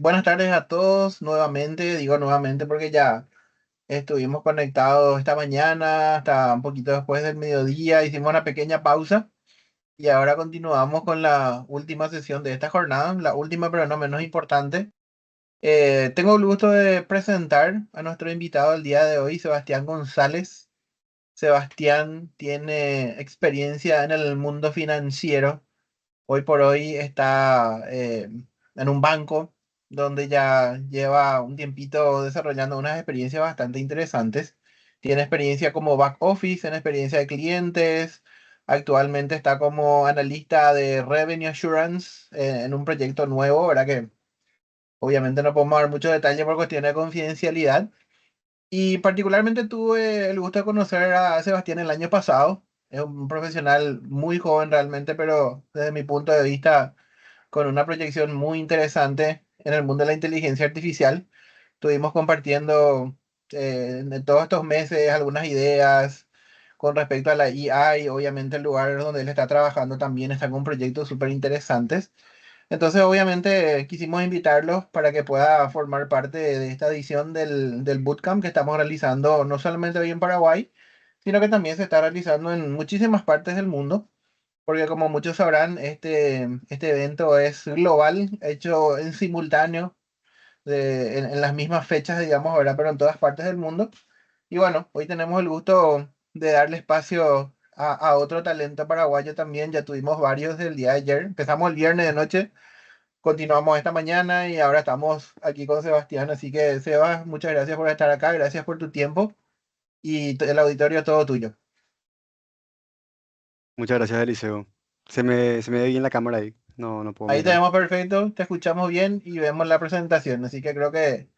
Buenas tardes a todos nuevamente, digo nuevamente porque ya estuvimos conectados esta mañana hasta un poquito después del mediodía, hicimos una pequeña pausa y ahora continuamos con la última sesión de esta jornada, la última pero no menos importante. Tengo el gusto de presentar a nuestro invitado el día de hoy, Sebastián González. Sebastián tiene experiencia en el mundo financiero. Hoy por hoy está en un banco donde ya lleva un tiempito desarrollando unas experiencias bastante interesantes. Tiene experiencia como back office, en experiencia de clientes. Actualmente está como analista de Revenue Assurance en un proyecto nuevo, ¿verdad? Que obviamente no podemos dar mucho detalle por cuestiones de confidencialidad. Y particularmente tuve el gusto de conocer a Sebastián el año pasado. Es un profesional muy joven realmente, pero desde mi punto de vista con una proyección muy interesante en el mundo de la inteligencia artificial. Estuvimos compartiendo en todos estos meses algunas ideas con respecto a la AI. Obviamente el lugar donde él está trabajando también está con proyectos súper interesantes. Entonces obviamente quisimos invitarlos para que pueda formar parte de esta edición del bootcamp que estamos realizando no solamente hoy en Paraguay, sino que también se está realizando en muchísimas partes del mundo. Porque como muchos sabrán, este evento es global, hecho en simultáneo, en las mismas fechas, digamos, ¿verdad? Pero en todas partes del mundo. Y bueno, hoy tenemos el gusto de darle espacio a otro talento paraguayo también. Ya tuvimos varios del día de ayer. Empezamos el viernes de noche, continuamos esta mañana y ahora estamos aquí con Sebastián. Así que, Sebas, muchas gracias por estar acá, gracias por tu tiempo y el auditorio todo tuyo. Muchas gracias, Eliseo. Se me ve bien la cámara ahí. No, no puedo Ahí te mirar. vemos perfecto, te escuchamos bien y vemos la presentación. Así que creo que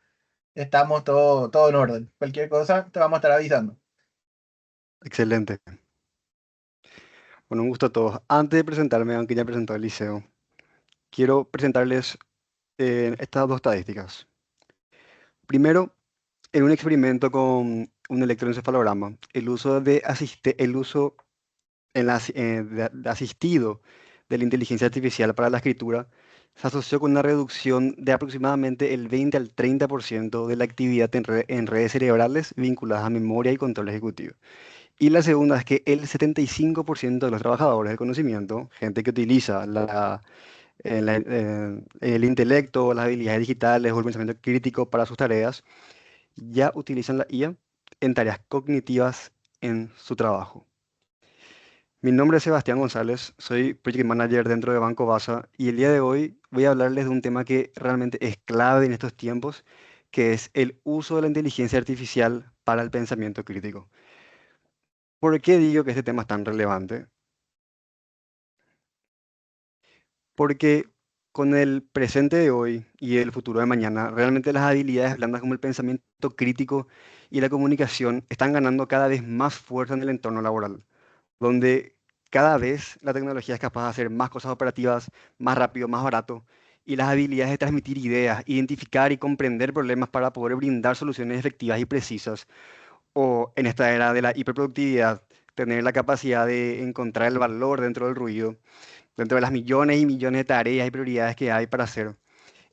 estamos todo en orden. Cualquier cosa te vamos a estar avisando. Excelente. Bueno, un gusto a todos. Antes de presentarme, aunque ya presentó Eliseo, quiero presentarles estas dos estadísticas. Primero, en un experimento con un electroencefalograma, el uso de asistido de la inteligencia artificial para la escritura se asoció con una reducción de aproximadamente el 20 al 30% de la actividad en redes cerebrales vinculadas a memoria y control ejecutivo. Y la segunda es que el 75% de los trabajadores del conocimiento, gente que utiliza el intelecto, las habilidades digitales o el pensamiento crítico para sus tareas, ya utilizan la IA en tareas cognitivas en su trabajo. Mi nombre es Sebastián González, soy Project Manager dentro de Banco Basa y el día de hoy voy a hablarles de un tema que realmente es clave en estos tiempos, que es el uso de la inteligencia artificial para el pensamiento crítico. ¿Por qué digo que este tema es tan relevante? Porque con el presente de hoy y el futuro de mañana, realmente las habilidades blandas como el pensamiento crítico y la comunicación están ganando cada vez más fuerza en el entorno laboral, donde cada vez la tecnología es capaz de hacer más cosas operativas, más rápido, más barato, y las habilidades de transmitir ideas, identificar y comprender problemas para poder brindar soluciones efectivas y precisas, o en esta era de la hiperproductividad, tener la capacidad de encontrar el valor dentro del ruido, dentro de las millones y millones de tareas y prioridades que hay para hacer.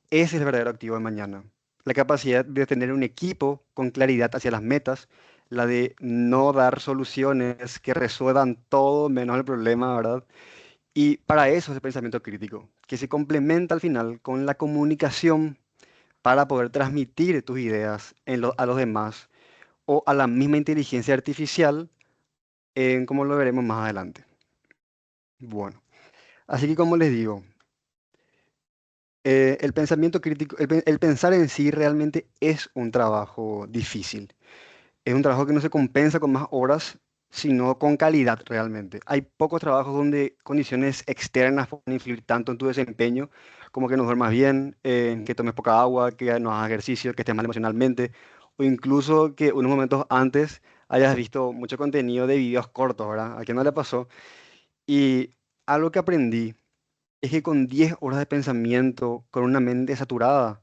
Ese es el verdadero activo de mañana. La capacidad de tener un equipo con claridad hacia las metas, la de no dar soluciones que resuelvan todo menos el problema, ¿verdad? Y para eso es el pensamiento crítico, que se complementa al final con la comunicación para poder transmitir tus ideas a los demás o a la misma inteligencia artificial, como lo veremos más adelante. Bueno, así que como les digo, el pensamiento crítico, el pensar en sí realmente es un trabajo difícil. Es un trabajo que no se compensa con más horas, sino con calidad realmente. Hay pocos trabajos donde condiciones externas pueden influir tanto en tu desempeño, como que no duermas bien, que tomes poca agua, que no hagas ejercicio, que estés mal emocionalmente, o incluso que unos momentos antes hayas visto mucho contenido de videos cortos, ¿verdad? ¿A quién no le pasó? Y algo que aprendí es que con 10 horas de pensamiento, con una mente saturada,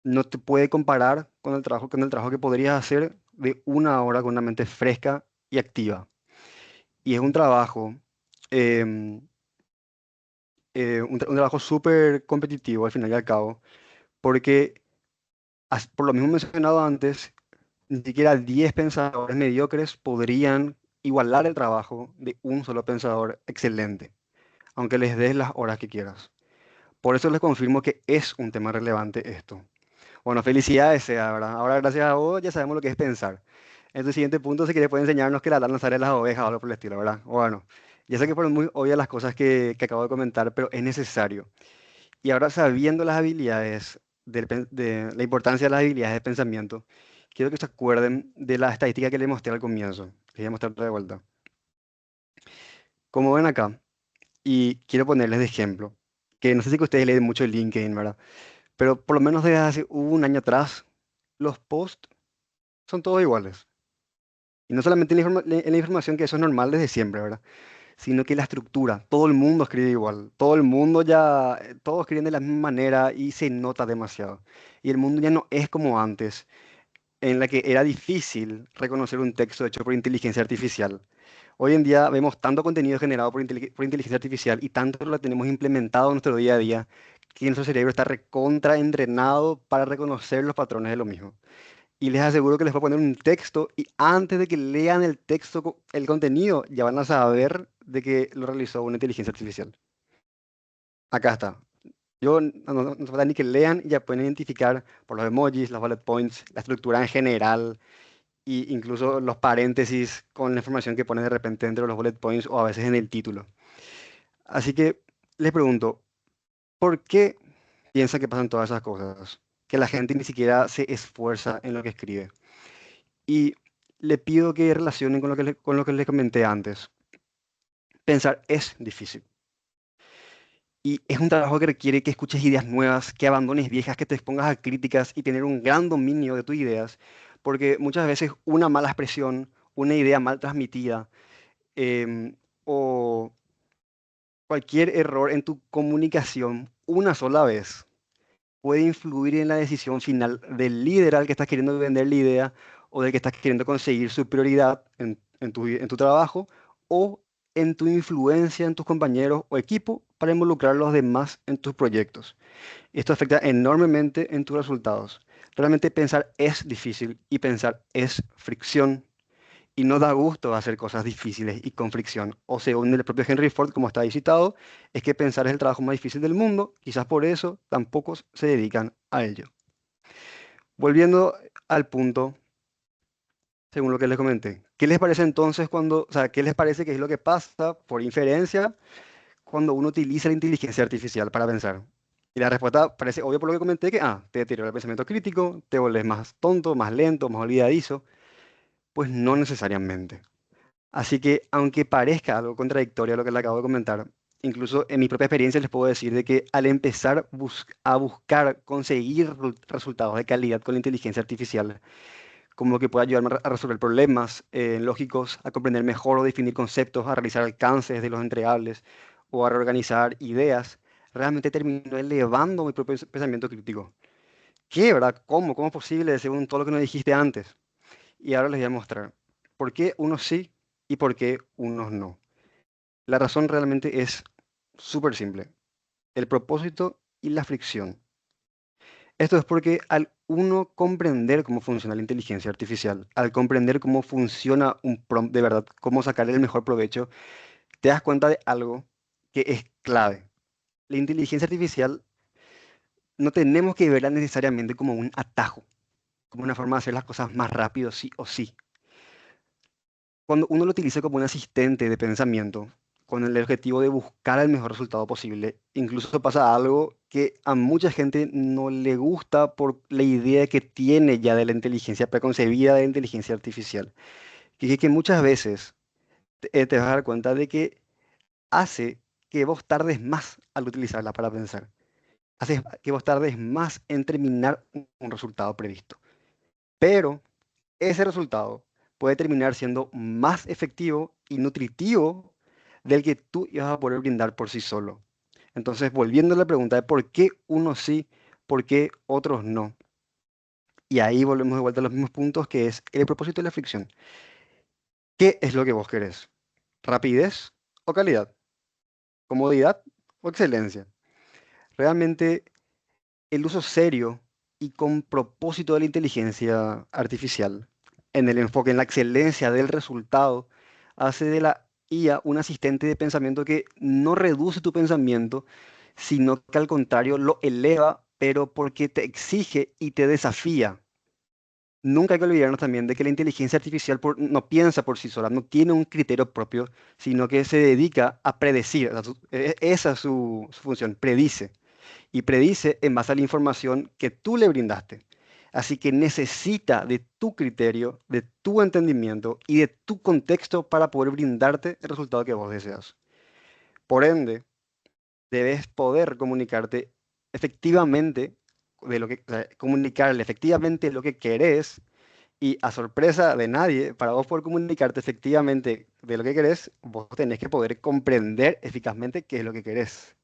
no te puede comparar con el trabajo que podrías hacer de una hora con una mente fresca y activa. Y es un trabajo, em, un trabajo súper competitivo al final y al cabo, porque por lo mismo mencionado antes, ni siquiera 10 pensadores mediocres podrían igualar el trabajo de un solo pensador excelente, aunque les des las horas que quieras. Por eso les confirmo que es un tema relevante esto. Bueno, felicidades, Sea, ¿verdad? Ahora, gracias a vos, ya sabemos lo que es pensar. En tu siguiente punto, si quieres, puede enseñarnos que la lana sale de las ovejas o algo por el estilo, ¿verdad? Bueno, ya sé que fueron muy obvias las cosas que acabo de comentar, pero es necesario. Y ahora, sabiendo las habilidades, de la importancia de las habilidades de pensamiento, quiero que se acuerden de la estadística que les mostré al comienzo. Les voy a mostrar de vuelta. Como ven acá, y quiero ponerles de ejemplo, que no sé si que ustedes leen mucho LinkedIn, ¿verdad? Pero por lo menos desde hace un año atrás, los posts son todos iguales. Y no solamente en la información, que eso es normal desde siempre, ¿verdad? Sino que la estructura, todo el mundo escribe igual, todo el mundo ya, todos escriben de la misma manera y se nota demasiado. Y el mundo ya no es como antes, en la que era difícil reconocer un texto hecho por inteligencia artificial. Hoy en día vemos tanto contenido generado por inteligencia artificial y tanto lo tenemos implementado en nuestro día a día, que nuestro cerebro está recontra entrenado para reconocer los patrones de lo mismo. Y les aseguro que les voy a poner un texto y antes de que lean el texto, el contenido, ya van a saber de que lo realizó una inteligencia artificial. Acá está. Yo no hace falta ni que lean y ya pueden identificar por los emojis, los bullet points, la estructura en general e incluso los paréntesis con la información que ponen de repente dentro de los bullet points o a veces en el título. Así que les pregunto, ¿por qué piensan que pasan todas esas cosas? Que la gente ni siquiera se esfuerza en lo que escribe. Y le pido que relacionen con con lo que les comenté antes. Pensar es difícil. Y es un trabajo que requiere que escuches ideas nuevas, que abandones viejas, que te expongas a críticas y tener un gran dominio de tus ideas. Porque muchas veces una mala expresión, una idea mal transmitida o cualquier error en tu comunicación una sola vez puede influir en la decisión final del líder al que estás queriendo vender la idea o del que estás queriendo conseguir su prioridad en tu trabajo o en tu influencia en tus compañeros o equipo para involucrar a los demás en tus proyectos. Esto afecta enormemente en tus resultados. Realmente pensar es difícil y pensar es fricción. Y no da gusto hacer cosas difíciles y con fricción. O según el propio Henry Ford, como está ahí citado, es que pensar es el trabajo más difícil del mundo. Quizás por eso tan pocos se dedican a ello. Volviendo al punto, según lo que les comenté, ¿qué les parece entonces o sea, qué les parece que es lo que pasa por inferencia cuando uno utiliza la inteligencia artificial para pensar? Y la respuesta parece obvia por lo que comenté, que te deteriora el pensamiento crítico, te vuelves más tonto, más lento, más olvidadizo. Pues no necesariamente. Así que, aunque parezca algo contradictorio a lo que le acabo de comentar, incluso en mi propia experiencia les puedo decir de que al empezar a buscar conseguir resultados de calidad con la inteligencia artificial, como que puede ayudarme a resolver problemas lógicos, a comprender mejor o definir conceptos, a realizar alcances de los entregables o a reorganizar ideas, realmente terminó elevando mi propio pensamiento crítico. ¿Qué, verdad? ¿Cómo? ¿Cómo es posible según todo lo que nos dijiste antes? Y ahora les voy a mostrar por qué unos sí y por qué unos no. La razón realmente es súper simple. El propósito y la fricción. Esto es porque al uno comprender cómo funciona la inteligencia artificial, al comprender cómo funciona un prompt de verdad, cómo sacarle el mejor provecho, te das cuenta de algo que es clave. La inteligencia artificial no tenemos que verla necesariamente como un atajo, como una forma de hacer las cosas más rápido, sí o sí. Cuando uno lo utiliza como un asistente de pensamiento, con el objetivo de buscar el mejor resultado posible, incluso pasa algo que a mucha gente no le gusta por la idea que tiene ya de la inteligencia preconcebida de la inteligencia artificial. Que es que muchas veces te vas a dar cuenta de que hace que vos tardes más al utilizarla para pensar. Hace que vos tardes más en terminar un resultado previsto. Pero ese resultado puede terminar siendo más efectivo y nutritivo del que tú ibas a poder brindar por sí solo. Entonces, volviendo a la pregunta de por qué unos sí, por qué otros no. Y ahí volvemos de vuelta a los mismos puntos, que es el propósito de la fricción. ¿Qué es lo que vos querés? ¿Rapidez o calidad? ¿Comodidad o excelencia? Realmente el uso serio y con propósito de la inteligencia artificial, en el enfoque en la excelencia del resultado, hace de la IA un asistente de pensamiento que no reduce tu pensamiento, sino que al contrario lo eleva, pero porque te exige y te desafía. Nunca hay que olvidarnos también de que la inteligencia artificial no piensa por sí sola, no tiene un criterio propio, sino que se dedica a predecir. O sea, esa es su función, predice. Y predice en base a la información que tú le brindaste. Así que necesita de tu criterio, de tu entendimiento y de tu contexto para poder brindarte el resultado que vos deseas. Por ende, debes poder comunicarte efectivamente o sea, comunicarle efectivamente lo que querés y a sorpresa de nadie, para vos poder comunicarte efectivamente de lo que querés, vos tenés que poder comprender eficazmente qué es lo que querés.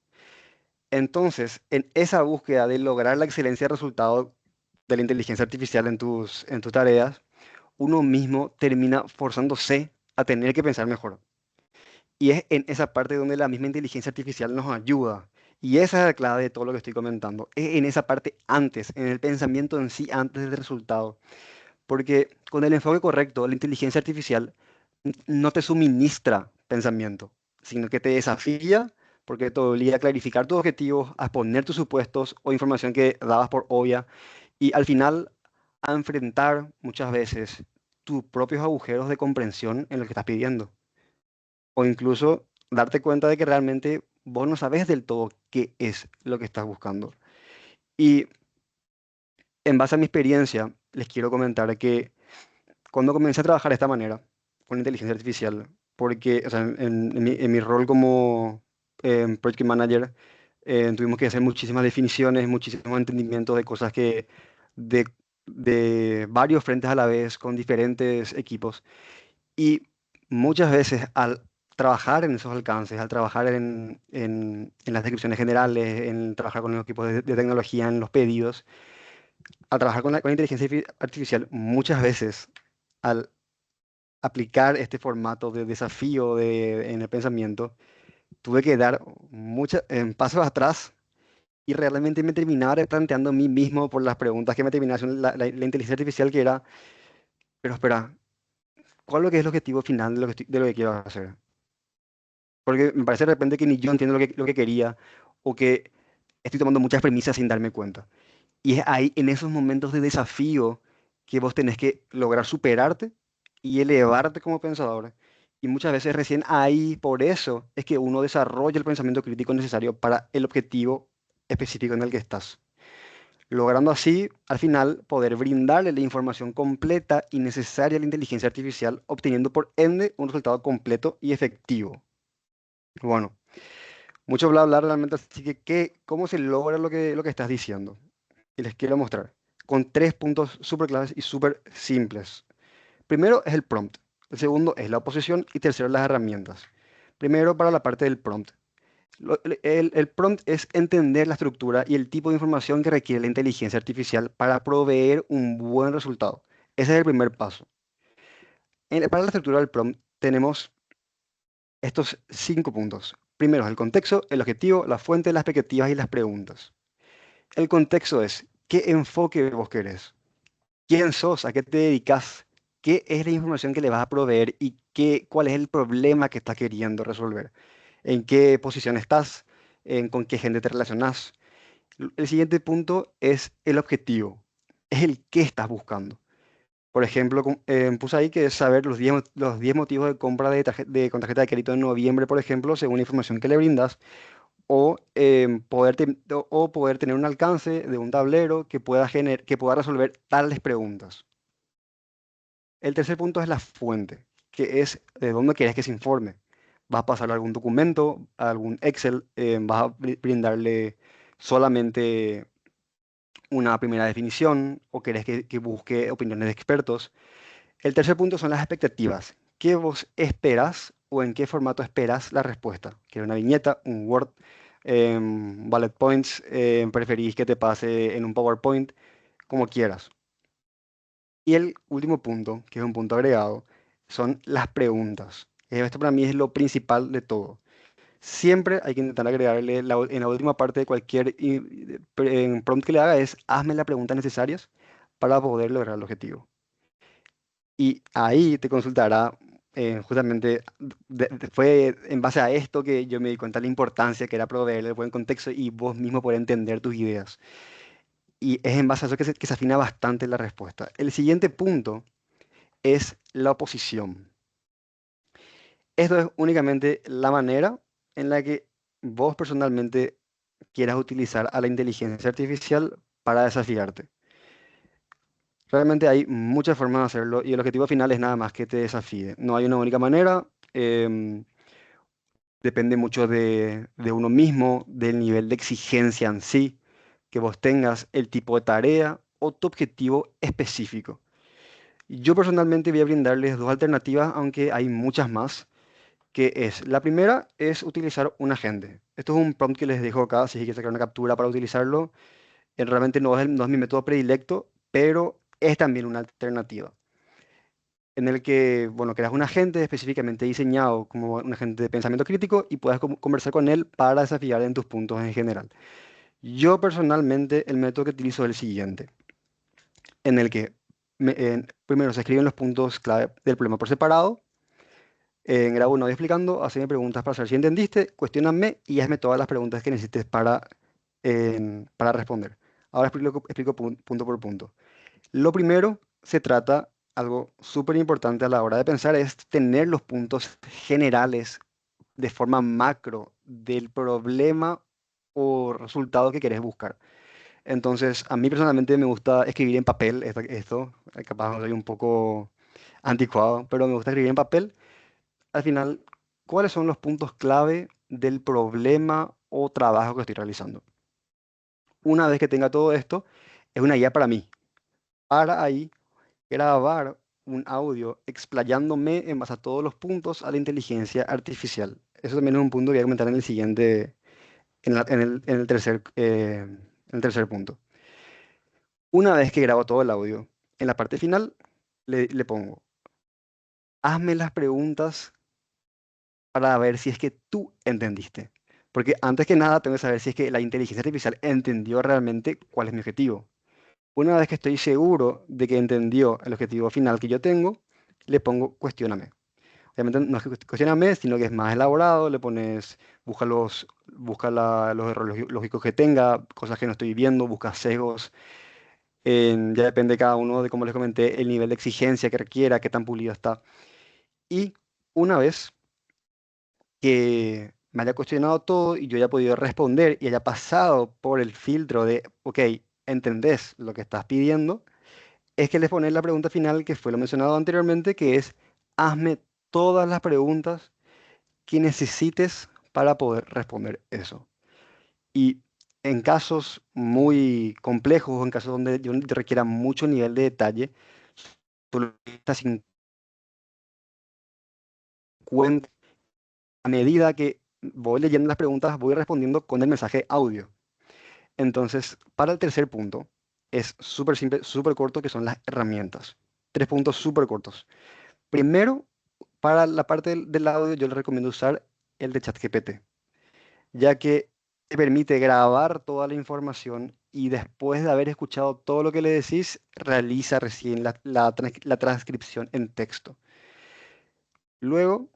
Entonces, en esa búsqueda de lograr la excelencia de resultado de la inteligencia artificial en tus tareas, uno mismo termina forzándose a tener que pensar mejor. Y es en esa parte donde la misma inteligencia artificial nos ayuda. Y esa es la clave de todo lo que estoy comentando. Es en esa parte antes, en el pensamiento en sí, antes del resultado. Porque con el enfoque correcto, la inteligencia artificial no te suministra pensamiento, sino que te desafía porque te obliga a clarificar tus objetivos, a poner tus supuestos o información que dabas por obvia y al final a enfrentar muchas veces tus propios agujeros de comprensión en lo que estás pidiendo. O incluso darte cuenta de que realmente vos no sabes del todo qué es lo que estás buscando. Y en base a mi experiencia, les quiero comentar que cuando comencé a trabajar de esta manera, con inteligencia artificial, porque o sea, en mi rol como Project Manager, tuvimos que hacer muchísimas definiciones, muchísimos entendimientos de cosas de, de varios frentes a la vez, con diferentes equipos. Y muchas veces al trabajar en esos alcances, al trabajar en las descripciones generales, en trabajar con los equipos de tecnología, en los pedidos, al trabajar con la inteligencia artificial, muchas veces al aplicar este formato de desafío en el pensamiento, tuve que dar muchos pasos atrás y realmente me terminaba replanteando a mí mismo por las preguntas que me terminaba haciendo la inteligencia artificial, que era, pero espera, ¿cuál es lo que es el objetivo final de lo que quiero hacer? Porque me parece de repente que ni yo entiendo lo que quería o que estoy tomando muchas premisas sin darme cuenta. Y es ahí, en esos momentos de desafío, que vos tenés que lograr superarte y elevarte como pensador. Y muchas veces recién ahí, por eso, es que uno desarrolla el pensamiento crítico necesario para el objetivo específico en el que estás. Logrando así, al final, poder brindarle la información completa y necesaria a la inteligencia artificial, obteniendo por ende un resultado completo y efectivo. Bueno, mucho bla bla realmente, así que ¿cómo se logra lo que estás diciendo? Y les quiero mostrar con tres puntos súper claves y súper simples. Primero es el prompt, el segundo es la oposición y tercero las herramientas. Primero para la parte del prompt. El prompt es entender la estructura y el tipo de información que requiere la inteligencia artificial para proveer un buen resultado. Ese es el primer paso. Para la estructura del prompt tenemos estos 5 puntos. Primero es el contexto, el objetivo, la fuente, las expectativas y las preguntas. El contexto es qué enfoque vos querés. ¿Quién sos? ¿A qué te dedicas? ¿Qué es la información que le vas a proveer y cuál es el problema que estás queriendo resolver? ¿En qué posición estás? ¿Con qué gente te relacionas? El siguiente punto es el objetivo, es el qué estás buscando. Por ejemplo, puse ahí que es saber los 10 motivos de compra con tarjeta de crédito en noviembre, por ejemplo, según la información que le brindas, o poder tener un alcance de un tablero que pueda resolver tales preguntas. El tercer punto es la fuente, que es de dónde quieres que se informe. ¿Vas a pasar algún documento, algún Excel? ¿Vas a brindarle solamente una primera definición o querés que busque opiniones de expertos? El tercer punto son las expectativas. ¿Qué vos esperas o en qué formato esperas la respuesta? ¿Quieres una viñeta, un Word, bullet points? ¿Preferís que te pase en un PowerPoint? Como quieras. Y el último punto, que es un punto agregado, son las preguntas. Esto para mí es lo principal de todo. Siempre hay que intentar agregarle en la última parte de cualquier prompt que le haga es hazme las preguntas necesarias para poder lograr el objetivo. Y ahí te consultará justamente, fue en base a esto que yo me di cuenta de la importancia que era proveerle el buen contexto y vos mismo poder entender tus ideas. Y es en base a eso que se afina bastante la respuesta. El siguiente punto es la oposición. Esto es únicamente la manera en la que vos personalmente quieras utilizar a la inteligencia artificial para desafiarte. Realmente hay muchas formas de hacerlo y el objetivo final es nada más que te desafíe. No hay una única manera, em, depende mucho de uno mismo, del nivel de exigencia en sí que vos tengas, el tipo de tarea o tu objetivo específico. Yo personalmente voy a brindarles dos alternativas, aunque hay muchas más, que es, la primera es utilizar un agente. Esto es un prompt que les dejo acá, si quieren sacar una captura para utilizarlo. Realmente no es mi método predilecto, pero es también una alternativa. En el que, bueno, creas un agente específicamente diseñado como un agente de pensamiento crítico y puedas conversar con él para desafiar en tus puntos en general. Yo personalmente el método que utilizo es el siguiente, en el que primero se escriben los puntos clave del problema por separado. Grabo un audio explicando, hazme preguntas para saber si entendiste, cuestióname y hazme todas las preguntas que necesites para responder. Ahora explico punto por punto. Lo primero se trata, algo súper importante a la hora de pensar, es tener los puntos generales de forma macro del problema o resultado que querés buscar. Entonces, a mí personalmente me gusta escribir en papel, capaz soy un poco anticuado, pero me gusta escribir en papel. Al final, ¿cuáles son los puntos clave del problema o trabajo que estoy realizando? Una vez que tenga todo esto, es una guía para mí. Para ahí grabar un audio explayándome en base a todos los puntos a la inteligencia artificial. Eso también es un punto que voy a comentar en el siguiente, en el tercer punto. Una vez que grabo todo el audio, en la parte final le pongo, hazme las preguntas para ver si es que tú entendiste. Porque antes que nada tengo que saber si es que la inteligencia artificial entendió realmente cuál es mi objetivo. Una vez que estoy seguro de que entendió el objetivo final que yo tengo, le pongo cuestióname. Obviamente no es que cuestióname, sino que es más elaborado, le pones, busca los errores lógicos que tenga, cosas que no estoy viendo, busca sesgos. Ya depende cada uno de, como les comenté, el nivel de exigencia que requiera, qué tan pulido está. Y una vez que me haya cuestionado todo y yo haya podido responder y haya pasado por el filtro de, ok, entendés lo que estás pidiendo, es que les pones la pregunta final que fue lo mencionado anteriormente, que es, hazme todas las preguntas que necesites para poder responder eso. Y en casos muy complejos o en casos donde yo requiera mucho nivel de detalle, solo estas 50, a medida que voy leyendo las preguntas, voy respondiendo con el mensaje audio. Entonces, para el tercer punto, es súper simple, súper corto, que son las herramientas. Tres puntos súper cortos. Primero, para la parte del audio, yo le recomiendo usar el de ChatGPT, ya que te permite grabar toda la información y después de haber escuchado todo lo que le decís, realiza recién la transcripción en texto. Luego,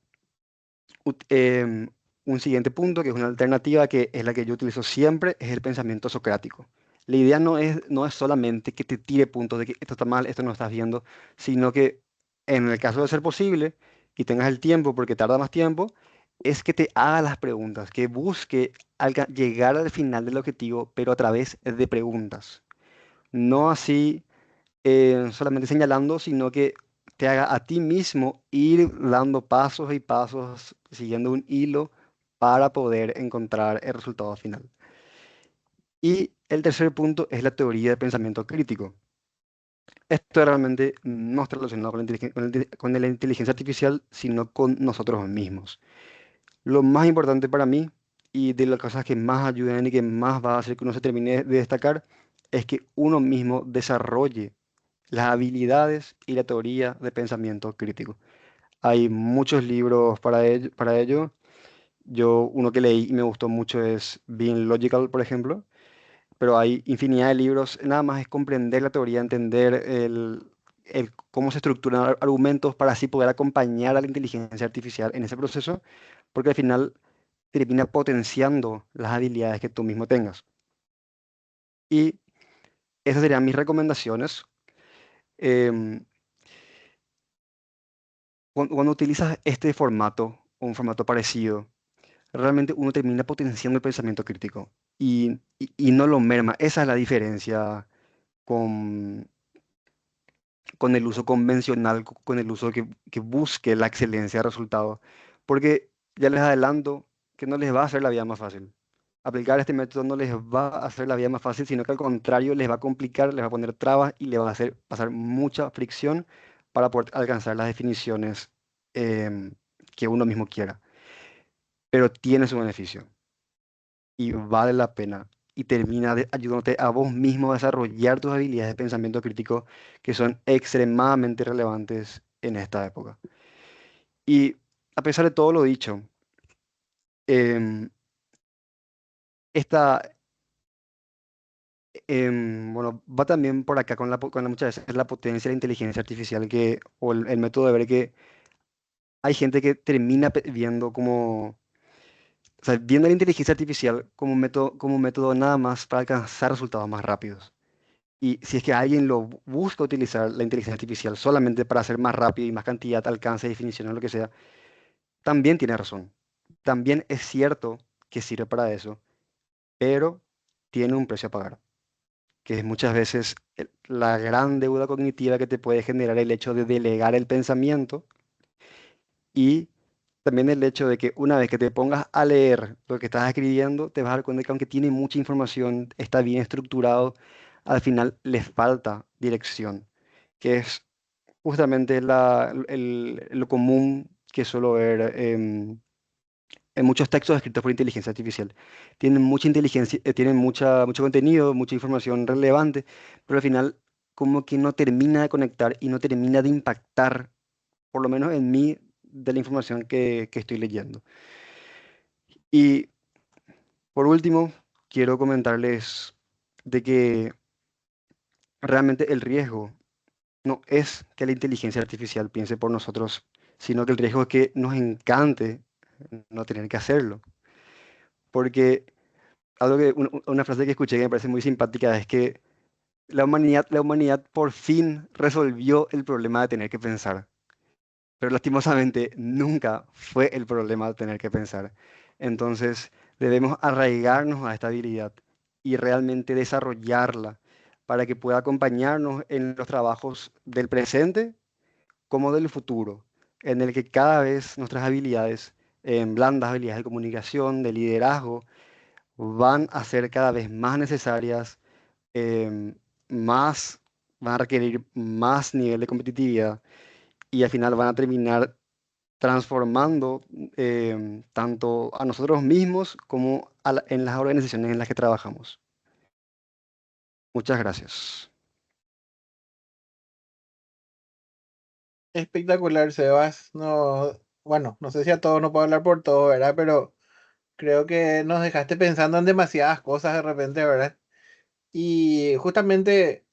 un siguiente punto, que es una alternativa que es la que yo utilizo siempre, es el pensamiento socrático. La idea no es solamente que te tire puntos de que esto está mal, esto no estás viendo, sino que en el caso de ser posible y tengas el tiempo, porque tarda más tiempo, es que te haga las preguntas, que busque llegar al final del objetivo, pero a través de preguntas. No así solamente señalando, sino que te haga a ti mismo ir dando pasos y pasos, siguiendo un hilo para poder encontrar el resultado final. Y el tercer punto es la teoría de pensamiento crítico. Esto realmente no está relacionado con la inteligencia artificial, sino con nosotros mismos. Lo más importante para mí y de las cosas que más ayudan y que más va a hacer que uno se termine de destacar es que uno mismo desarrolle las habilidades y la teoría de pensamiento crítico. Hay muchos libros para ello Uno que leí y me gustó mucho es Being Logical, por ejemplo, pero hay infinidad de libros, nada más es comprender la teoría, entender el cómo se estructuran argumentos para así poder acompañar a la inteligencia artificial en ese proceso, porque al final termina potenciando las habilidades que tú mismo tengas. Y esas serían mis recomendaciones. Em, cuando utilizas este formato o un formato parecido, realmente uno termina potenciando el pensamiento crítico y no lo merma. Esa es la diferencia con, con el uso convencional, con el uso que busque la excelencia de resultado. Porque ya les adelanto que no les va a hacer la vida más fácil. Aplicar este método no les va a hacer la vida más fácil, sino que al contrario les va a complicar, les va a poner trabas y les va a hacer pasar mucha fricción para poder alcanzar las definiciones em, que uno mismo quiera. Pero tiene su beneficio y vale la pena y termina ayudándote a vos mismo a desarrollar tus habilidades de pensamiento crítico que son extremadamente relevantes en esta época. Y a pesar de todo lo dicho, em, esta, bueno, va también por acá con muchas veces la potencia de la inteligencia artificial o el método de ver que hay gente que termina viendo como, o sea, viendo la inteligencia artificial como un método nada más para alcanzar resultados más rápidos. Y si es que alguien busca utilizar la inteligencia artificial solamente para hacer más rápido y más cantidad, alcance, definición o lo que sea, también tiene razón. También es cierto que sirve para eso, pero tiene un precio a pagar, que es muchas veces la gran deuda cognitiva que te puede generar el hecho de delegar el pensamiento y también el hecho de que una vez que te pongas a leer lo que estás escribiendo, te vas a dar cuenta que aunque tiene mucha información, está bien estructurado, al final les falta dirección, que es justamente lo común que suelo ver en muchos textos escritos por inteligencia artificial. Tienen mucha inteligencia, tienen mucho contenido, mucha información relevante, pero al final como que no termina de conectar y no termina de impactar, por lo menos en mí, de la información que estoy leyendo. Y por último, quiero comentarles de que realmente el riesgo no es que la inteligencia artificial piense por nosotros, sino que el riesgo es que nos encante no tener que hacerlo. Porque una frase que escuché que me parece muy simpática es que la humanidad por fin resolvió el problema de tener que pensar, pero lastimosamente nunca fue el problema de tener que pensar. Entonces debemos arraigarnos a esta habilidad y realmente desarrollarla para que pueda acompañarnos en los trabajos del presente como del futuro, en el que cada vez nuestras habilidades, blandas habilidades de comunicación, de liderazgo, van a ser cada vez más necesarias, em, más, van a requerir más nivel de competitividad y al final van a terminar transformando tanto a nosotros mismos como en las organizaciones en las que trabajamos. Muchas gracias. Espectacular, Sebas. No, bueno, no sé si a todos no puedo hablar por todos, ¿verdad? Pero creo que nos dejaste pensando en demasiadas cosas de repente, ¿verdad? Y justamente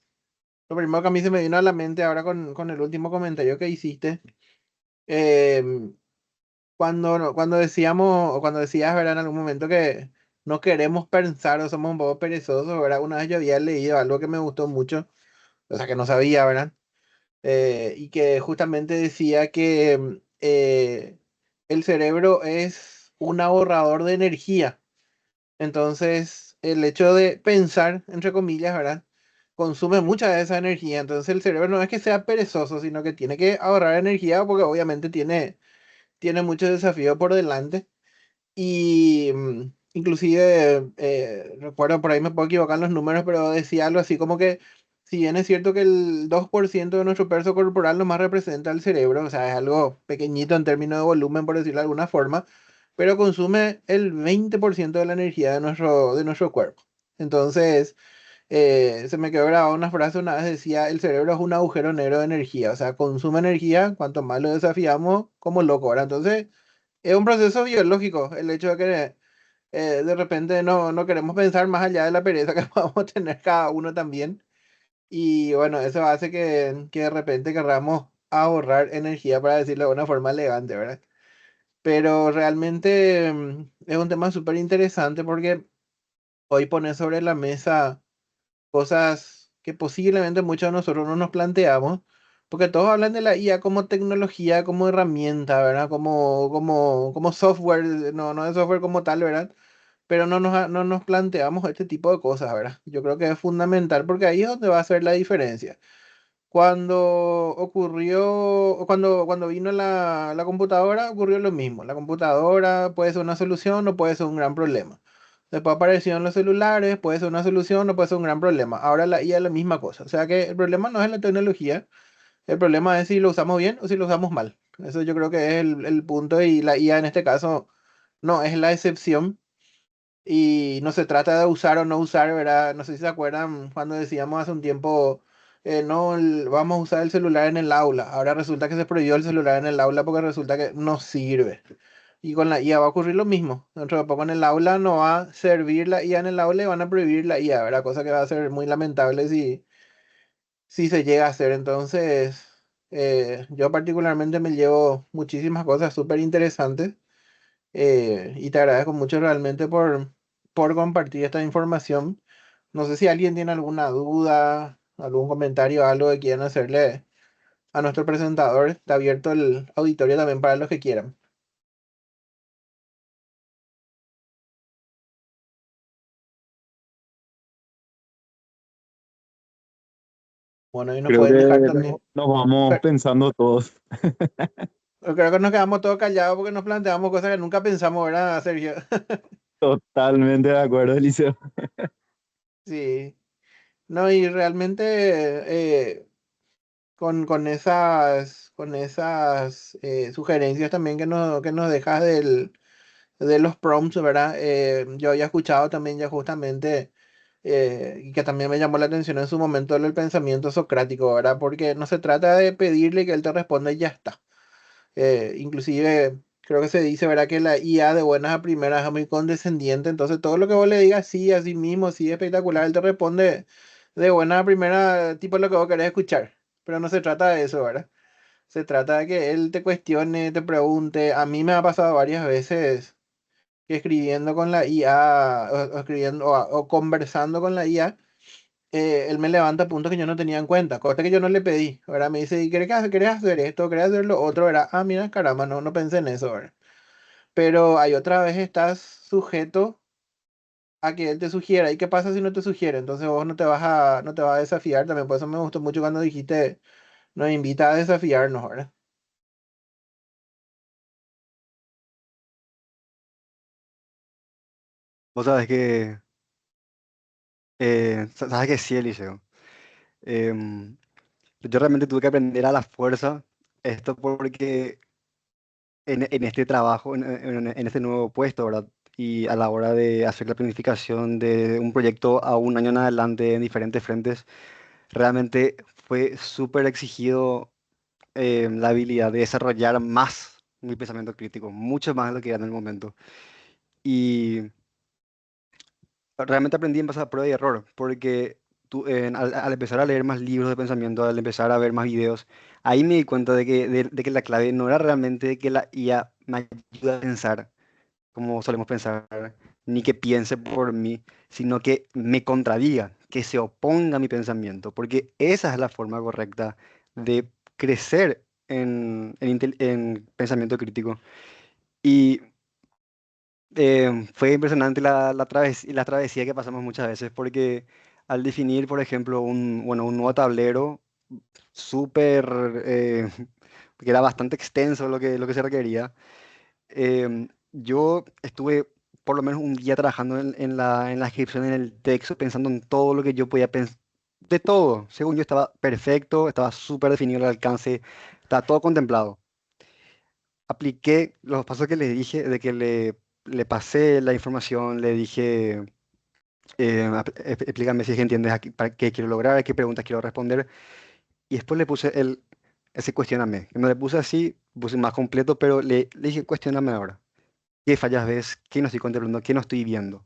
lo primero que a mí se me vino a la mente ahora con el último comentario que hiciste, em, cuando decíamos, o cuando decías, ¿verdad? En algún momento que no queremos pensar o somos un poco perezosos, ¿verdad? Una vez yo había leído algo que me gustó mucho, o sea, que no sabía, ¿verdad? Y que justamente decía que el cerebro es un ahorrador de energía. Entonces, el hecho de pensar, entre comillas, ¿verdad? Consume mucha de esa energía. Entonces, el cerebro no es que sea perezoso, sino que tiene que ahorrar energía porque obviamente tiene muchos desafíos por delante. Y inclusive, recuerdo, por ahí me puedo equivocar en los números, pero decía algo así como que si bien es cierto que el 2% de nuestro peso corporal nomás representa el cerebro, o sea, es algo pequeñito en términos de volumen, por decirlo de alguna forma, pero consume el 20% de la energía de nuestro cuerpo. Entonces, se me quedó grabada una frase, una vez decía, el cerebro es un agujero negro de energía, o sea, consume energía, cuanto más lo desafiamos, como loco, ahora. Entonces, Es un proceso biológico el hecho de que de repente no queremos pensar más allá de la pereza que podamos tener cada uno también. Y bueno, eso hace que de repente queramos ahorrar energía, para decirlo de una forma elegante, ¿verdad? Pero realmente es un tema súper interesante porque hoy pone sobre la mesa cosas que posiblemente muchos de nosotros no nos planteamos, porque todos hablan de la IA como tecnología, como herramienta, ¿verdad? Como software, no de software como tal, ¿verdad? Pero no nos planteamos este tipo de cosas, ¿verdad? Yo creo que es fundamental porque ahí es donde va a ser la diferencia. Cuando cuando vino la computadora, ocurrió lo mismo. La computadora puede ser una solución o puede ser un gran problema. Después aparecieron los celulares, puede ser una solución o puede ser un gran problema. Ahora la IA es la misma cosa. O sea que el problema no es la tecnología, el problema es si lo usamos bien o si lo usamos mal. Eso yo creo que es el punto y la IA en este caso no es la excepción. Y no se trata de usar o no usar, ¿verdad? No sé si se acuerdan cuando decíamos hace un tiempo, no, vamos a usar el celular en el aula. Ahora resulta que se prohibió el celular en el aula porque resulta que no sirve. Y con la IA va a ocurrir lo mismo. Dentro de poco en el aula no va a servir la IA en el aula y van a prohibir la IA, ¿verdad? Cosa que va a ser muy lamentable si se llega a hacer. Entonces, yo particularmente me llevo muchísimas cosas súper interesantes y te agradezco mucho realmente por compartir esta información. No sé si alguien tiene alguna duda, algún comentario, algo que quieran hacerle a nuestro presentador. Está abierto el auditorio también para los que quieran. Bueno, y nos Creo pueden dejar que también. nos vamos Pero pensando todos. creo que nos quedamos todos callados porque nos planteamos cosas que nunca pensamos, ¿verdad, Sergio? Totalmente de acuerdo, Eliseo. Sí. No, y realmente con esas sugerencias también que nos dejas de los prompts, ¿verdad? Yo había escuchado también ya justamente, y que también me llamó la atención en su momento el pensamiento socrático, ¿verdad? Porque no se trata de pedirle que él te responda y ya está. Inclusive creo que se dice, ¿verdad? Que la IA de buenas a primeras es muy condescendiente, entonces todo lo que vos le digas sí, así mismo, sí, espectacular, él te responde de buenas a primeras, tipo lo que vos querés escuchar. Pero no se trata de eso, ¿verdad? Se trata de que él te cuestione, te pregunte. A mí me ha pasado varias veces que escribiendo con la IA o escribiendo o conversando con la IA, él me levanta puntos que yo no tenía en cuenta, cosas que yo no le pedí. Ahora me dice, ¿y querés hacer esto? ¿Querés hacer lo otro? ¿Verdad? Ah, mira, caramba, no pensé en eso, ¿verdad? Pero hay otra vez estás sujeto a que él te sugiera. ¿Y qué pasa si no te sugiere? Entonces vos no te vas a desafiar también. Por eso me gustó mucho cuando dijiste, nos invita a desafiarnos, ¿verdad? Vos sabes que sí, Eliseo. Em, yo realmente tuve que aprender a la fuerza esto porque en este trabajo, en este nuevo puesto, ¿verdad? Y a la hora de hacer la planificación de un proyecto a un año en adelante en diferentes frentes, realmente fue súper exigido la habilidad de desarrollar más mi pensamiento crítico, mucho más de lo que era en el momento. Y realmente aprendí en base a prueba y error, porque al empezar a leer más libros de pensamiento, al empezar a ver más videos, ahí me di cuenta de que la clave no era realmente que la IA me ayude a pensar como solemos pensar, ni que piense por mí, sino que me contradiga, que se oponga a mi pensamiento, porque esa es la forma correcta de crecer en pensamiento crítico. Y fue impresionante la travesía que pasamos muchas veces, porque al definir, por ejemplo, un nuevo tablero súper, que era bastante extenso lo que se requería, yo estuve por lo menos un día trabajando en la descripción, en el texto, pensando en todo lo que yo podía pensar, de todo. Según yo estaba perfecto, estaba súper definido el alcance, estaba todo contemplado. Apliqué los pasos que le dije, de que le pasé la información, le dije, explícame si es que entiendes aquí, para qué quiero lograr, qué preguntas quiero responder. Y después le puse ese cuestióname. No le puse así, puse más completo, pero le dije, cuestióname ahora. ¿Qué fallas ves? ¿Qué no estoy controlando? ¿Qué no estoy viendo?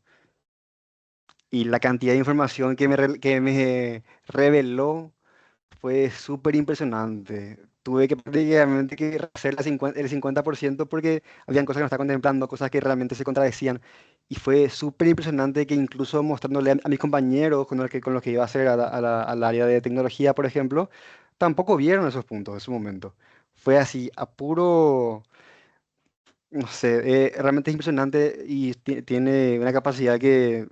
Y la cantidad de información que me reveló fue súper impresionante. Tuve que prácticamente que hacer el 50% porque habían cosas que no estaba contemplando, cosas que realmente se contradecían. Y fue súper impresionante que incluso mostrándole a mis compañeros con los que iba a hacer al área de tecnología, por ejemplo, tampoco vieron esos puntos en su momento. Fue así, a puro, no sé, realmente es impresionante y tiene una capacidad que,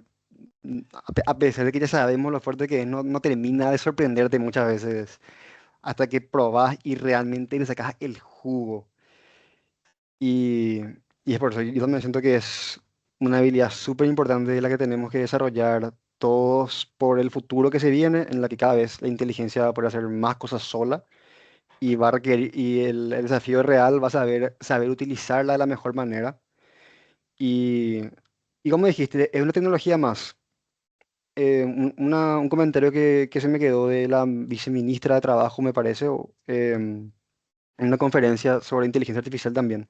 a pesar de que ya sabemos lo fuerte que es, no termina de sorprenderte muchas veces hasta que probás y realmente le sacas el jugo. Y, y es por eso, yo también siento que es una habilidad súper importante la que tenemos que desarrollar todos por el futuro que se viene, en la que cada vez la inteligencia va a poder hacer más cosas sola y va a requerir, y el desafío real va a saber utilizarla de la mejor manera. Y, y como dijiste, es una tecnología más. Un comentario que se me quedó de la viceministra de Trabajo, me parece, en una conferencia sobre inteligencia artificial también,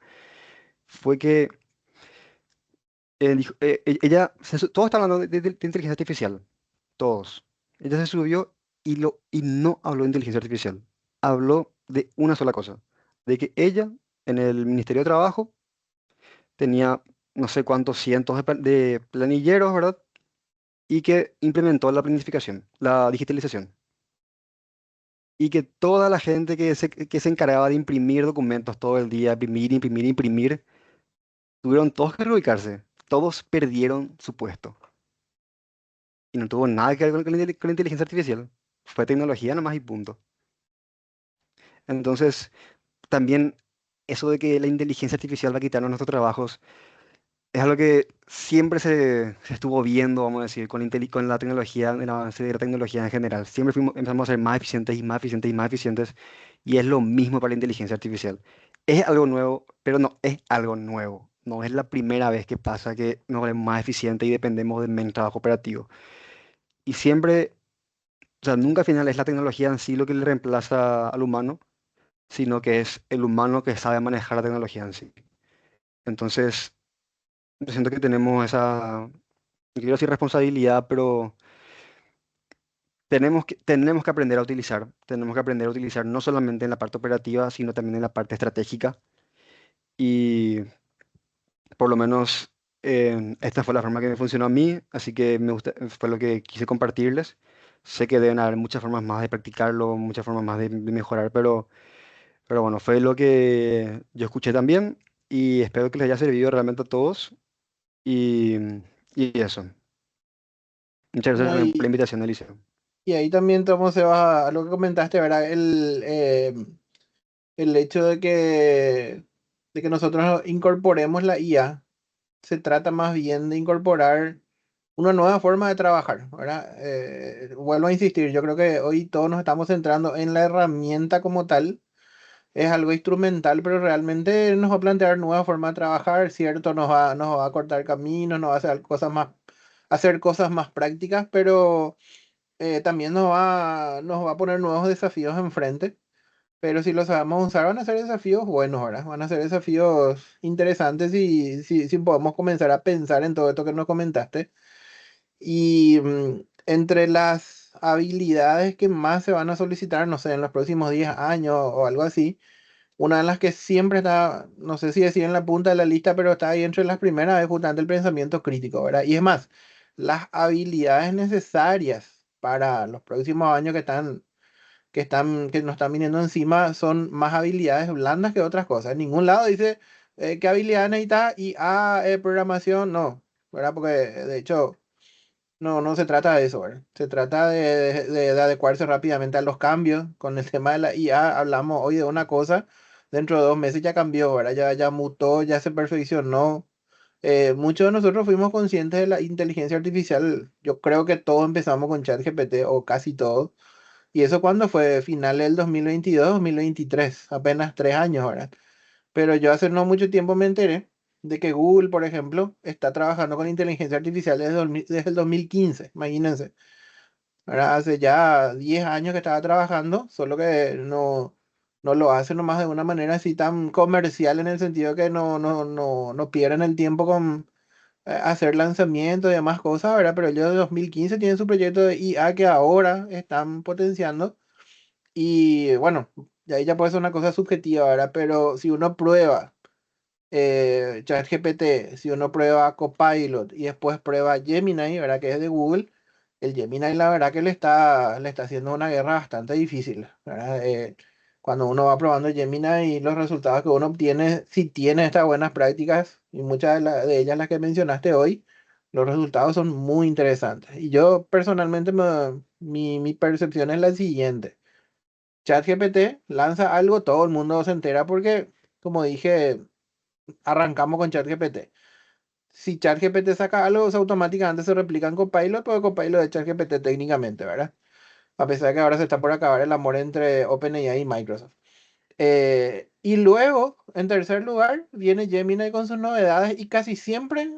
fue que ella, todos están hablando de inteligencia artificial, todos. Ella se subió y no habló de inteligencia artificial, habló de una sola cosa, de que ella en el Ministerio de Trabajo tenía no sé cuántos cientos de planilleros, ¿verdad? Y que implementó la planificación, la digitalización. Y que toda la gente que se encargaba de imprimir documentos todo el día, imprimir, imprimir, imprimir, tuvieron todos que reubicarse. Todos perdieron su puesto. Y no tuvo nada que ver con la inteligencia artificial. Fue tecnología nomás y punto. Entonces, también eso de que la inteligencia artificial va a quitarnos nuestros trabajos es algo que siempre se estuvo viendo, vamos a decir, con la tecnología, el avance de la tecnología en general. Siempre empezamos a ser más eficientes y más eficientes y más eficientes. Y es lo mismo para la inteligencia artificial. Es algo nuevo, pero no es algo nuevo. No es la primera vez que pasa que nos volvemos más eficientes y dependemos de menos trabajo operativo. Y siempre, o sea, nunca al final es la tecnología en sí lo que le reemplaza al humano, sino que es el humano que sabe manejar la tecnología en sí. Entonces, yo siento que tenemos esa, no quiero decir responsabilidad, pero tenemos que aprender a utilizar. Tenemos que aprender a utilizar no solamente en la parte operativa, sino también en la parte estratégica. Y por lo menos esta fue la forma que me funcionó a mí, así que fue lo que quise compartirles. Sé que deben haber muchas formas más de practicarlo, muchas formas más de mejorar, pero bueno, fue lo que yo escuché también y espero que les haya servido realmente a todos. Y, y eso. Muchas No, gracias por la invitación, Eliseo. y ahí también tomo, Sebas, a lo que comentaste, ¿verdad? El hecho de que nosotros incorporemos la IA, se trata más bien de incorporar una nueva forma de trabajar, ¿verdad? Vuelvo a insistir, yo creo que hoy todos nos estamos centrando en la herramienta como tal. Es algo instrumental, pero realmente nos va a plantear nueva forma de trabajar, ¿cierto? Nos va a cortar caminos, nos va a hacer cosas más prácticas, pero también nos va a poner nuevos desafíos enfrente. Pero si lo sabemos usar, van a ser desafíos buenos, ¿verdad? Van a ser desafíos interesantes y si podemos comenzar a pensar en todo esto que nos comentaste. Y entre las habilidades que más se van a solicitar, no sé, en los próximos 10 años o algo así, una de las que siempre está, no sé si decir en la punta de la lista, pero está ahí entre las primeras, es justamente el pensamiento crítico, ¿verdad? Y es más, las habilidades necesarias para los próximos años que nos están viniendo encima son más habilidades blandas que otras cosas. En ningún lado dice qué habilidad necesitas y programación, no, ¿verdad? Porque de hecho no se trata de eso, ¿verdad? Se trata de adecuarse rápidamente a los cambios. Con el tema de la IA hablamos hoy de una cosa, dentro de 2 meses ya cambió, ¿verdad? Ya mutó, ya se perfeccionó. Muchos de nosotros fuimos conscientes de la inteligencia artificial. Yo creo que todos empezamos con ChatGPT o casi todos. Y eso cuando fue final del 2022, 2023, apenas 3 años, ¿verdad? Pero yo hace no mucho tiempo me enteré de que Google, por ejemplo, está trabajando con inteligencia artificial desde el 2015, imagínense. ¿Verdad? Hace ya 10 años que estaba trabajando, solo que no lo hacen nomás de una manera así tan comercial en el sentido que no pierden el tiempo con hacer lanzamientos y demás cosas, ¿verdad? Pero ellos de 2015 tienen su proyecto de IA que ahora están potenciando y bueno, de ahí ya puede ser una cosa subjetiva, ¿verdad? Pero si uno prueba ChatGPT, si uno prueba Copilot y después prueba Gemini, ¿verdad? Que es de Google, el Gemini la verdad que le está haciendo una guerra bastante difícil, ¿verdad? Cuando uno va probando Gemini y los resultados que uno obtiene, si tiene estas buenas prácticas y muchas de ellas las que mencionaste hoy, los resultados son muy interesantes. Y yo personalmente, mi percepción es la siguiente. ChatGPT lanza algo, todo el mundo se entera porque, como dije, arrancamos con ChatGPT. Si ChatGPT saca algo, automáticamente se replica en Copilot, porque Copilot es ChatGPT técnicamente, ¿verdad? A pesar de que ahora se está por acabar el amor entre OpenAI y Microsoft. Y luego, en tercer lugar, viene Gemini con sus novedades y casi siempre,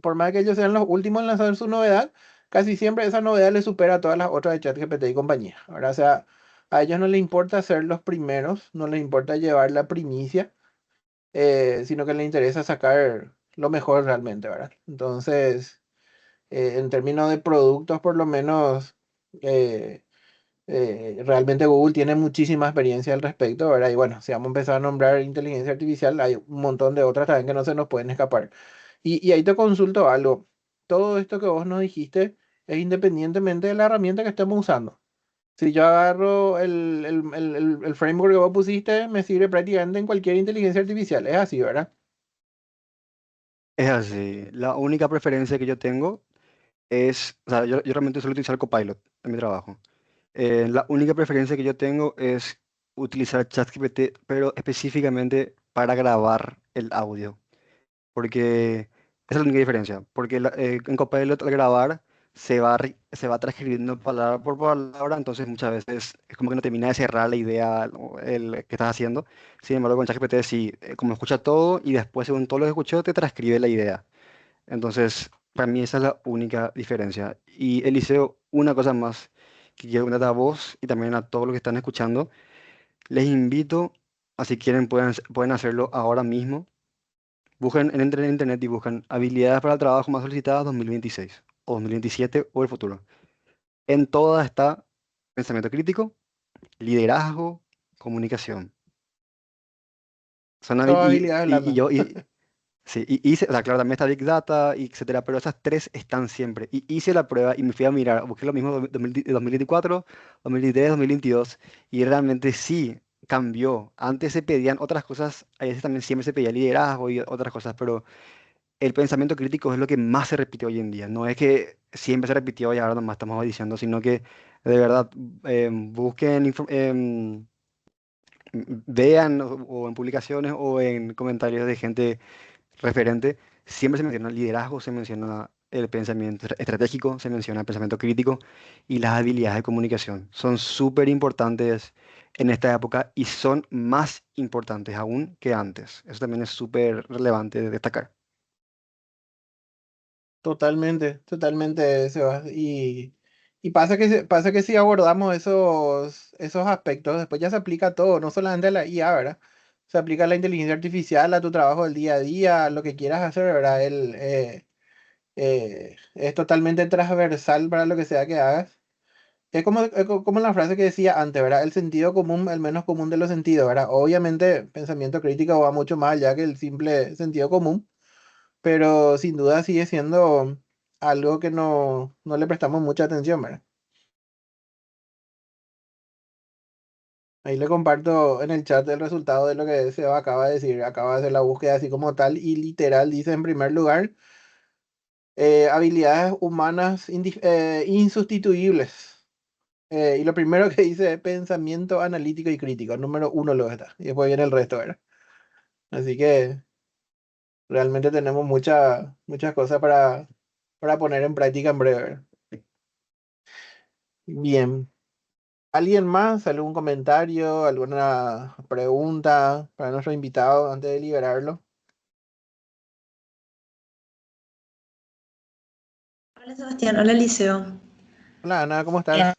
por más que ellos sean los últimos en lanzar su novedad, casi siempre esa novedad le supera a todas las otras de ChatGPT y compañía. Ahora, o sea, a ellos no les importa ser los primeros, no les importa llevar la primicia, sino que les interesa sacar lo mejor realmente, ¿verdad? Entonces, en términos de productos, por lo menos, eh, realmente Google tiene muchísima experiencia al respecto, ¿verdad? Y bueno, si vamos a empezar a nombrar inteligencia artificial, hay un montón de otras también que no se nos pueden escapar. Y ahí te consulto algo. Todo esto que vos nos dijiste es independientemente de la herramienta que estemos usando. Si yo agarro el framework que vos pusiste, me sirve prácticamente en cualquier inteligencia artificial. Es así, ¿verdad? Es así. La única preferencia que yo tengo es, o sea, yo realmente suelo utilizar Copilot en mi trabajo. La única preferencia que yo tengo es utilizar ChatGPT, pero específicamente para grabar el audio. Porque esa es la única diferencia. Porque en Copilot al grabar se va transcribiendo palabra por palabra, entonces muchas veces es como que no termina de cerrar la idea o el que estás haciendo. Sin embargo, con ChatGPT sí, como escucha todo y después según todo lo que escuchó te transcribe la idea. Entonces, para mí esa es la única diferencia. Y Eliseo, una cosa más que quiero comentar a vos y también a todos los que están escuchando, les invito a si quieren pueden hacerlo ahora mismo. Busquen en internet y buscan habilidades para el trabajo más solicitadas 2026 o 2027 o el futuro. En todas está pensamiento crítico, liderazgo, comunicación. Son Son habil- habilidades y blandas. yo, sí, y hice, o sea, claro, también está Big Data, y etcétera, pero esas tres están siempre. Y hice la prueba y me fui a mirar, busqué lo mismo 2024, 2023, 2022, y realmente sí cambió. Antes se pedían otras cosas, a veces también siempre se pedía liderazgo y otras cosas, pero el pensamiento crítico es lo que más se repite hoy en día. No es que siempre se repitió y ahora nomás estamos diciendo, sino que de verdad busquen, vean o en publicaciones o en comentarios de gente referente, siempre se menciona el liderazgo, se menciona el pensamiento estratégico, se menciona el pensamiento crítico y las habilidades de comunicación. Son súper importantes en esta época y son más importantes aún que antes. Eso también es súper relevante de destacar. Totalmente, totalmente, Sebas. Y pasa que si abordamos esos aspectos, después ya se aplica a todo, no solamente a la IA, ¿verdad? Se aplica a la inteligencia artificial, a tu trabajo del día a día, a lo que quieras hacer, ¿verdad? Es totalmente transversal para lo que sea que hagas. Es como la frase que decía antes, ¿verdad? El sentido común, el menos común de los sentidos, ¿verdad? Obviamente, pensamiento crítico va mucho más allá que el simple sentido común, pero sin duda sigue siendo algo que no le prestamos mucha atención, ¿verdad? Ahí le comparto en el chat el resultado de lo que Seba acaba de decir, acaba de hacer la búsqueda así como tal y literal dice en primer lugar, habilidades humanas insustituibles. Y lo primero que dice es pensamiento analítico y crítico, número uno lo está, y después viene el resto, ¿verdad? Así que realmente tenemos muchas cosas para poner en práctica en breve, ¿verdad? Bien. ¿Alguien más? ¿Algún comentario? ¿Alguna pregunta para nuestro invitado antes de liberarlo? Hola Sebastián, hola Liceo. Hola Ana, ¿cómo Eh, estás?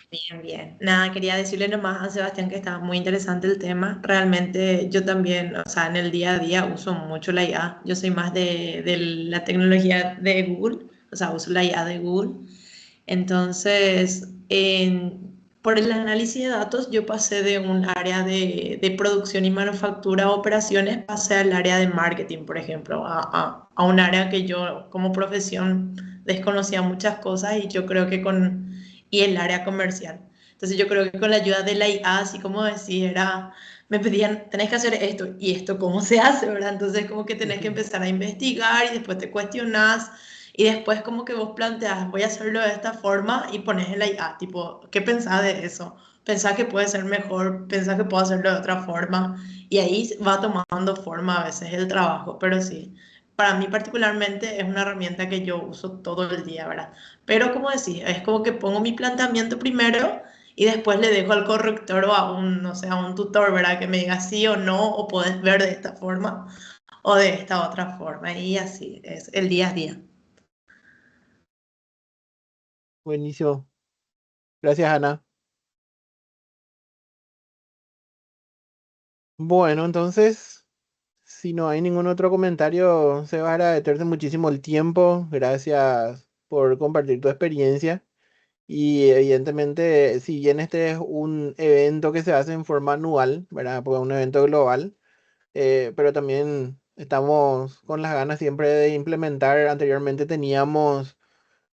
Bien, bien. Nada, quería decirle nomás a Sebastián que estaba muy interesante el tema. Realmente yo también, o sea, en el día a día uso mucho la IA. Yo soy más de la tecnología de Google, o sea, uso la IA de Google. Entonces, por el análisis de datos, yo pasé de un área de producción y manufactura a operaciones, pasé al área de marketing, por ejemplo, a un área que yo como profesión desconocía muchas cosas y yo creo que y el área comercial. Entonces yo creo que con la ayuda de la IA, así como decía, me pedían, tenés que hacer esto y esto, ¿cómo se hace, verdad? Entonces como que tenés que empezar a investigar y después te cuestionás y después como que vos planteás, voy a hacerlo de esta forma y pones el IA, tipo, ¿qué pensás de eso? ¿Pensás que puede ser mejor? ¿Pensás que puedo hacerlo de otra forma? Y ahí va tomando forma a veces el trabajo, pero sí, para mí particularmente es una herramienta que yo uso todo el día, ¿verdad? Pero como decía, es como que pongo mi planteamiento primero y después le dejo al corrector o a un, no sé, a un tutor, ¿verdad? Que me diga sí o no, o puedes ver de esta forma o de esta otra forma. Y así es el día a día. Buenísimo. Gracias, Ana. Bueno, entonces, si no hay ningún otro comentario, se va a agradecerte muchísimo el tiempo. Gracias por compartir tu experiencia. Y evidentemente, si bien este es un evento que se hace en forma anual, ¿verdad? Porque es un evento global, pero también estamos con las ganas siempre de implementar. Anteriormente teníamos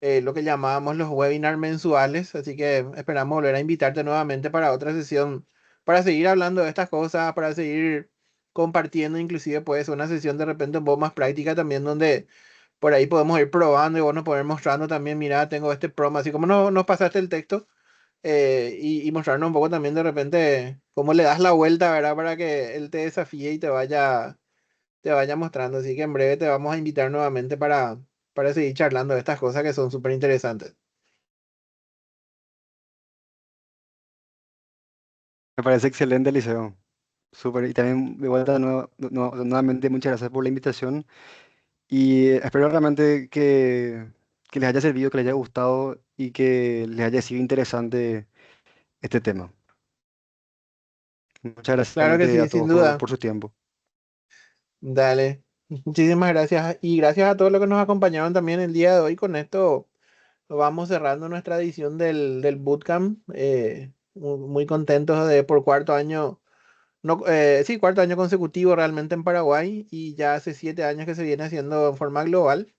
lo que llamábamos los webinars mensuales, así que esperamos volver a invitarte nuevamente para otra sesión, para seguir hablando de estas cosas, para seguir compartiendo, inclusive puede ser una sesión de repente un poco más práctica también, donde por ahí podemos ir probando y vos nos poder mostrando también, mira, tengo este promo, así como nos pasaste el texto, y mostrarnos un poco también de repente cómo le das la vuelta, ¿verdad? Para que él te desafíe y te vaya mostrando. Así que en breve te vamos a invitar nuevamente para seguir charlando de estas cosas que son súper interesantes. Me parece excelente, Eliseo. Súper. Y también de vuelta nuevamente muchas gracias por la invitación. Y espero realmente que les haya servido, que les haya gustado y que les haya sido interesante este tema. Muchas gracias Claro que realmente a sí, sin todos duda. por su tiempo. Dale. Muchísimas gracias. Y gracias a todos los que nos acompañaron también el día de hoy. Con esto vamos cerrando nuestra edición del Bootcamp. Muy contentos de por cuarto año, no, sí, cuarto año consecutivo realmente en Paraguay y ya hace 7 años que se viene haciendo en forma global.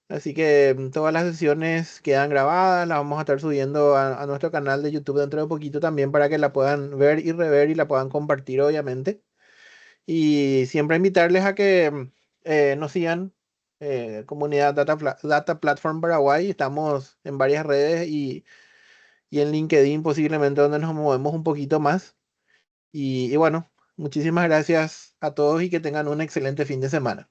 Así que todas las sesiones quedan grabadas, las vamos a estar subiendo a nuestro canal de YouTube dentro de poquito también para que la puedan ver y rever y la puedan compartir, obviamente. Y siempre invitarles a que nos sigan, comunidad Data Platform Paraguay. Estamos en varias redes y en LinkedIn posiblemente donde nos movemos un poquito más. Y bueno, muchísimas gracias a todos y que tengan un excelente fin de semana.